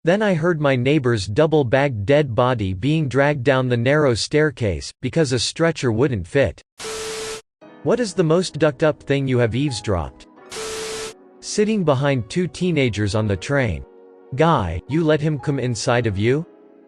Then I heard my neighbor's double-bagged dead body being dragged down the narrow staircase, because a stretcher wouldn't fit. What is the most ducked-up thing you have eavesdropped? Sitting behind two teenagers on the train. Guy, you let him come inside of you?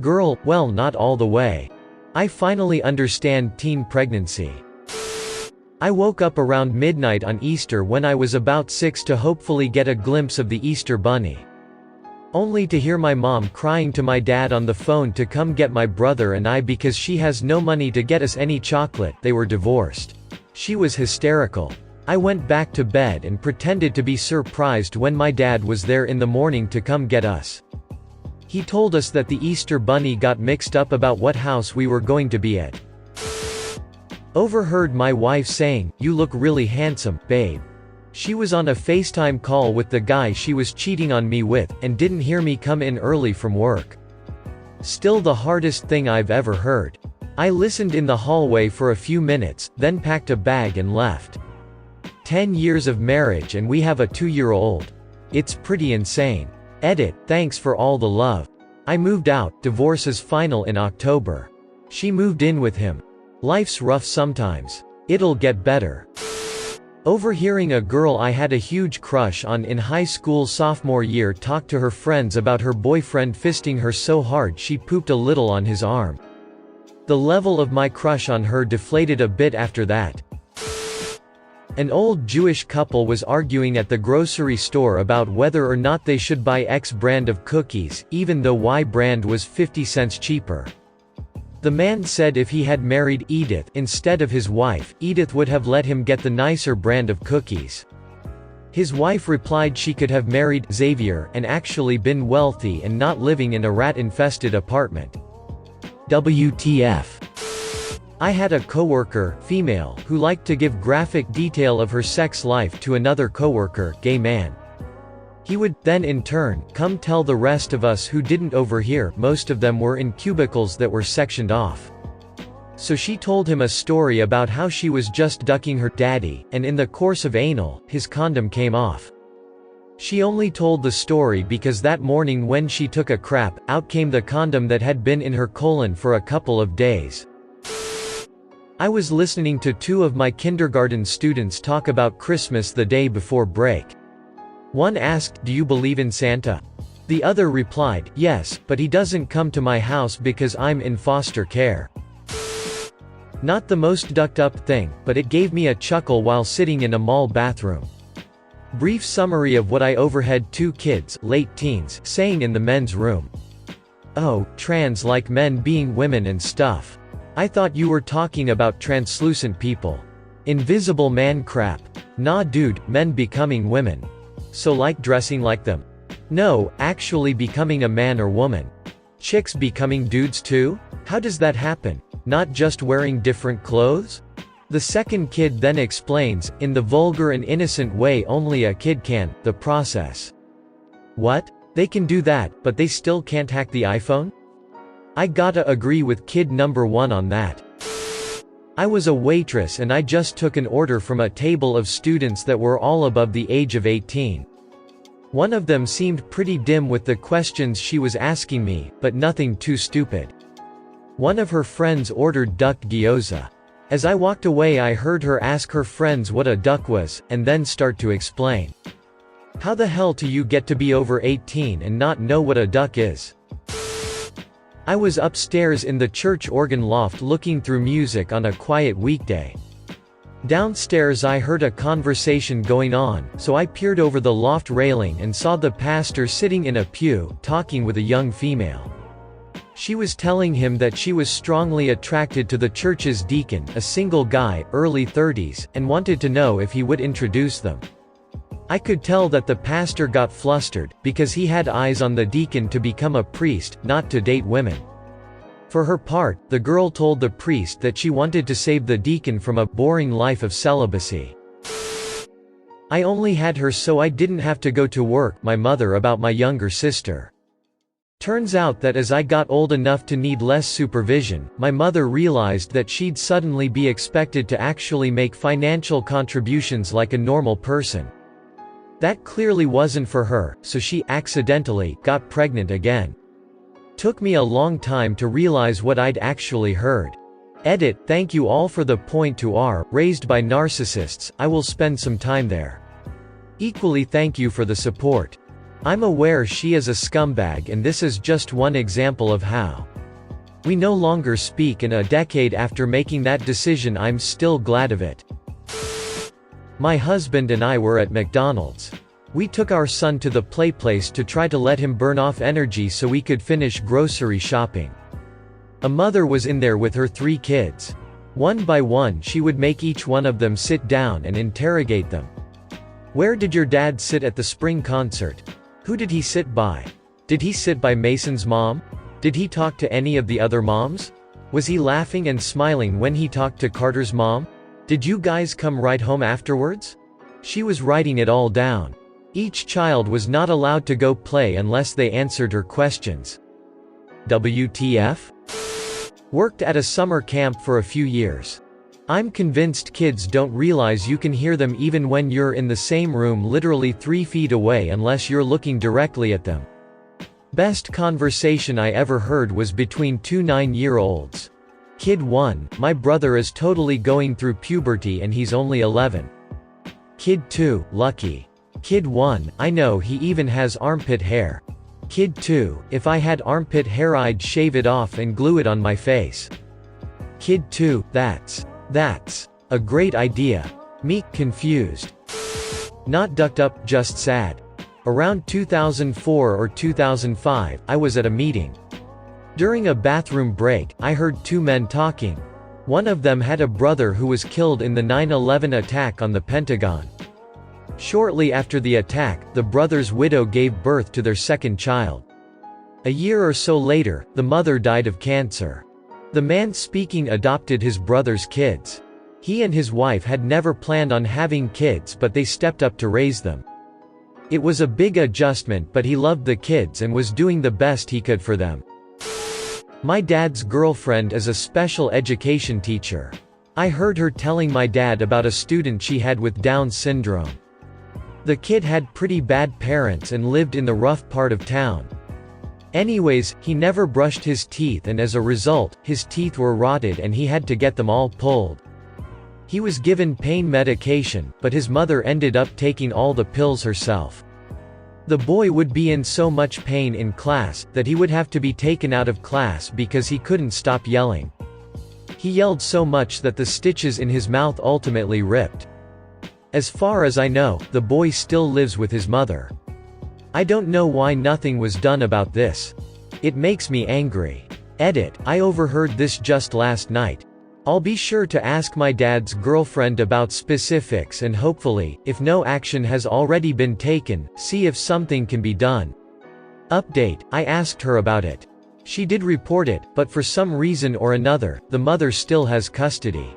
Girl, well, not all the way. I finally understand teen pregnancy. I woke up around midnight on Easter when I was about 6 to hopefully get a glimpse of the Easter bunny. Only to hear my mom crying to my dad on the phone to come get my brother and I because she has no money to get us any chocolate. They were divorced. She was hysterical. I went back to bed and pretended to be surprised when my dad was there in the morning to come get us. He told us that the Easter bunny got mixed up about what house we were going to be at. Overheard my wife saying, "You look really handsome, babe." She was on a FaceTime call with the guy she was cheating on me with, and didn't hear me come in early from work. Still the hardest thing I've ever heard. I listened in the hallway for a few minutes, then packed a bag and left. 10 years of marriage and we have a 2-year-old. It's pretty insane. Edit, thanks for all the love. I moved out, divorce is final in October. She moved in with him. Life's rough sometimes. It'll get better. Overhearing a girl I had a huge crush on in high school sophomore year talk to her friends about her boyfriend fisting her so hard she pooped a little on his arm. The level of my crush on her deflated a bit after that. An old Jewish couple was arguing at the grocery store about whether or not they should buy X brand of cookies, even though Y brand was 50 cents cheaper. The man said if he had married Edith instead of his wife, Edith would have let him get the nicer brand of cookies. His wife replied she could have married Xavier and actually been wealthy and not living in a rat-infested apartment. WTF. I had a coworker, female, who liked to give graphic detail of her sex life to another coworker, gay man. He would, then in turn, come tell the rest of us who didn't overhear. Most of them were in cubicles that were sectioned off. So she told him a story about how she was just ducking her daddy, and in the course of anal, his condom came off. She only told the story because that morning when she took a crap, out came the condom that had been in her colon for a couple of days. I was listening to 2 of my kindergarten students talk about Christmas the day before break. One asked, "Do you believe in Santa?" The other replied, "Yes, but he doesn't come to my house because I'm in foster care." Not the most ducked-up thing, but it gave me a chuckle while sitting in a mall bathroom. Brief summary of what I overheard 2 kids, late teens, saying in the men's room. "Oh, trans like men being women and stuff. I thought you were talking about translucent people. Invisible man crap. Nah dude, men becoming women. So like dressing like them? No, actually becoming a man or woman. Chicks becoming dudes too? How does that happen? Not just wearing different clothes?" The second kid then explains, in the vulgar and innocent way only a kid can, the process. What? They can do that, but they still can't hack the iPhone? I gotta agree with kid number 1 on that. I was a waitress and I just took an order from a table of students that were all above the age of 18. One of them seemed pretty dim with the questions she was asking me, but nothing too stupid. One of her friends ordered duck gyoza. As I walked away I heard her ask her friends what a duck was, and then start to explain. How the hell do you get to be over 18 and not know what a duck is? I was upstairs in the church organ loft looking through music on a quiet weekday. Downstairs I heard a conversation going on, so I peered over the loft railing and saw the pastor sitting in a pew, talking with a young female. She was telling him that she was strongly attracted to the church's deacon, a single guy, early 30s, and wanted to know if he would introduce them. I could tell that the pastor got flustered, because he had eyes on the deacon to become a priest, not to date women. For her part, the girl told the priest that she wanted to save the deacon from a boring life of celibacy. I only had her so I didn't have to go to work, my mother about my younger sister. Turns out that as I got old enough to need less supervision, my mother realized that she'd suddenly be expected to actually make financial contributions like a normal person. That clearly wasn't for her, so she accidentally got pregnant again. Took me a long time to realize what I'd actually heard. Edit, thank you all for the point to R, raised by narcissists, I will spend some time there. Equally thank you for the support. I'm aware she is a scumbag and this is just one example of how. We no longer speak, and a decade after making that decision I'm still glad of it. My husband and I were at McDonald's. We took our son to the place to try to let him burn off energy so we could finish grocery shopping. A mother was in there with her 3 kids. One by one she would make each one of them sit down and interrogate them. Where did your dad sit at the spring concert? Who did he sit by? Did he sit by Mason's mom? Did he talk to any of the other moms? Was he laughing and smiling when he talked to Carter's mom? Did you guys come right home afterwards? She was writing it all down. Each child was not allowed to go play unless they answered her questions. WTF? Worked at a summer camp for a few years. I'm convinced kids don't realize you can hear them even when you're in the same room literally 3 feet away unless you're looking directly at them. Best conversation I ever heard was between 2 9-year-olds. Kid 1, my brother is totally going through puberty and he's only 11. Kid 2, lucky. Kid 1, I know he even has armpit hair. Kid 2, if I had armpit hair I'd shave it off and glue it on my face. Kid 2, that's a great idea. Me, confused. Not ducked up, just sad. Around 2004 or 2005, I was at a meeting. During a bathroom break, I heard 2 men talking. One of them had a brother who was killed in the 9/11 attack on the Pentagon. Shortly after the attack, the brother's widow gave birth to their second child. A year or so later, the mother died of cancer. The man speaking adopted his brother's kids. He and his wife had never planned on having kids, but they stepped up to raise them. It was a big adjustment, but he loved the kids and was doing the best he could for them. My dad's girlfriend is a special education teacher. I heard her telling my dad about a student she had with Down syndrome. The kid had pretty bad parents and lived in the rough part of town. Anyways, he never brushed his teeth and as a result, his teeth were rotted and he had to get them all pulled. He was given pain medication, but his mother ended up taking all the pills herself. The boy would be in so much pain in class, that he would have to be taken out of class because he couldn't stop yelling. He yelled so much that the stitches in his mouth ultimately ripped. As far as I know, the boy still lives with his mother. I don't know why nothing was done about this. It makes me angry. Edit, I overheard this just last night. I'll be sure to ask my dad's girlfriend about specifics and hopefully, if no action has already been taken, see if something can be done. Update, I asked her about it. She did report it, but for some reason or another, the mother still has custody.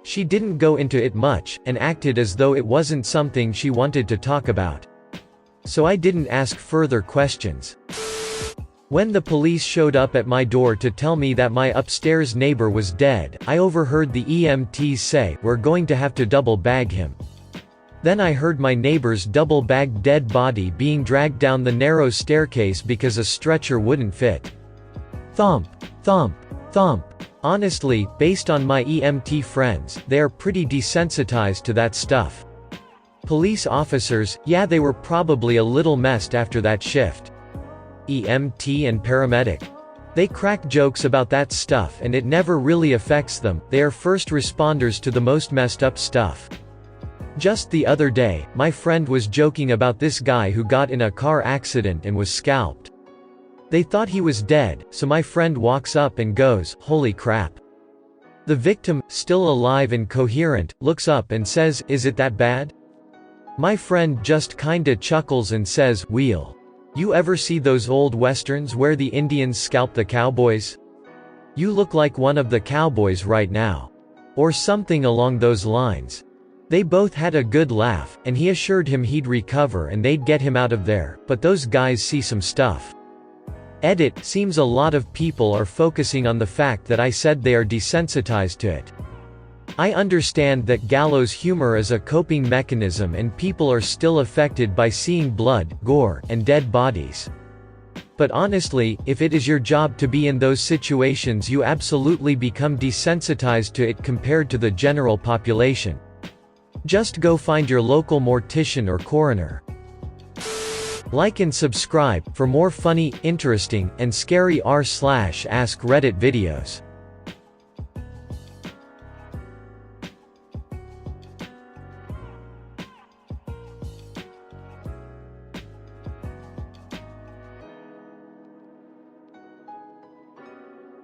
She didn't go into it much, and acted as though it wasn't something she wanted to talk about. So I didn't ask further questions. When the police showed up at my door to tell me that my upstairs neighbor was dead, I overheard the EMTs say, "We're going to have to double bag him." Then I heard my neighbor's double-bagged dead body being dragged down the narrow staircase because a stretcher wouldn't fit. Thump, thump, thump. Honestly, based on my EMT friends, they are pretty desensitized to that stuff. Police officers, yeah, they were probably a little messed after that shift. EMT and paramedic. They crack jokes about that stuff and it never really affects them, they are first responders to the most messed up stuff. Just the other day, my friend was joking about this guy who got in a car accident and was scalped. They thought he was dead, so my friend walks up and goes, "Holy crap." The victim, still alive and coherent, looks up and says, "Is it that bad?" My friend just kinda chuckles and says, "Wheel. You ever see those old westerns where the Indians scalp the cowboys? You look like one of the cowboys right now." Or something along those lines. They both had a good laugh, and he assured him he'd recover and they'd get him out of there, but those guys see some stuff. Edit, seems a lot of people are focusing on the fact that I said they are desensitized to it. I understand that gallows humor is a coping mechanism and people are still affected by seeing blood, gore, and dead bodies. But honestly, if it is your job to be in those situations, you absolutely become desensitized to it compared to the general population. Just go find your local mortician or coroner. Like and subscribe for more funny, interesting, and scary r/ask Reddit videos.